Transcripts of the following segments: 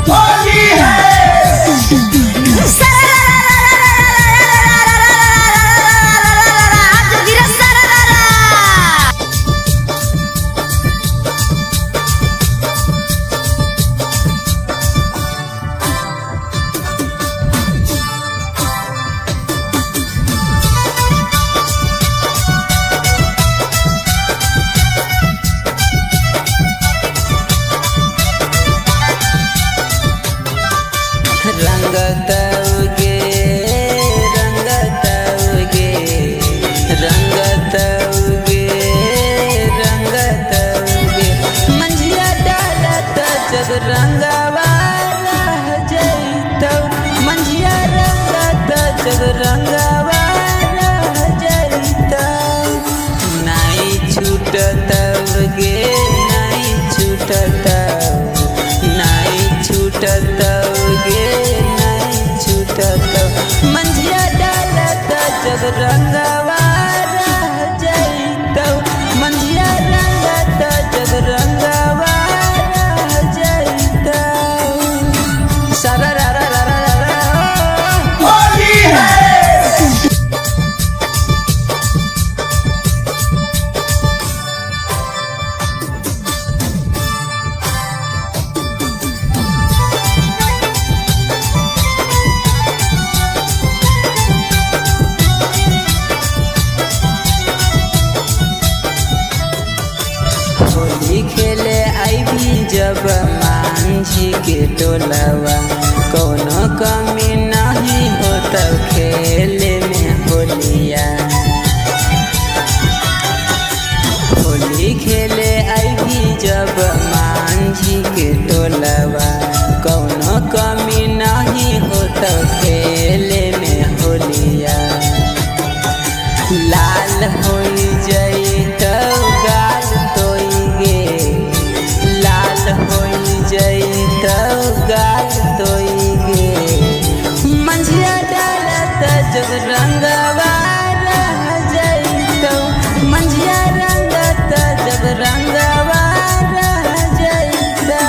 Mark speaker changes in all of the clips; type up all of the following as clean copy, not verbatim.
Speaker 1: होली है।
Speaker 2: रंगवा रह जइतौ मंझिया रंगत जब रंगवा रह जइतौ नहीं छूटतौ गे नहीं छूटतौ नहीं छूटतौ गे नहीं छूटतौ मंझिया डालत जब रंगवा रह जइतौ मंझिया रंगत जब रंगवा होली खेले आईभी जब मांझी के टोलवा कोनो कमी नहीं होता खेले में होलिया। होली खेले आईभी जब मांझी के टोलवा कोनो कमी नहीं होता खेले में होलिया। लाल हो जइतौ गाल तोई गे लाल हो जइतौ गाल तोई गे मंझिया डालत जब रंगवा रह जइतौ मंझिया रंगत जब रंगवा रह जइतौ।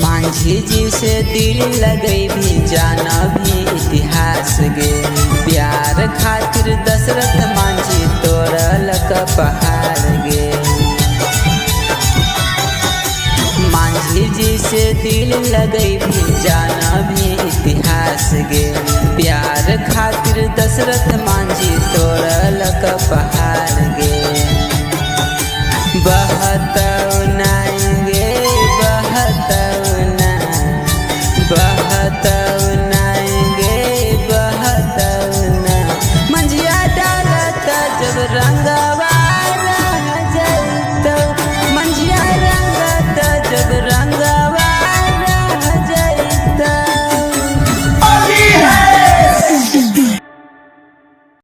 Speaker 2: मांझी जी से दिल लगई भी जाना भी इतिहास गे प्यार खातिर दशरथ मांझी तोड़ल पहाड़ गे। मांझी जी से दिल लगई भी जाना भी इतिहास गे प्यार खातिर दशरथ मांझी तोड़ल पहाड़ गे। बहत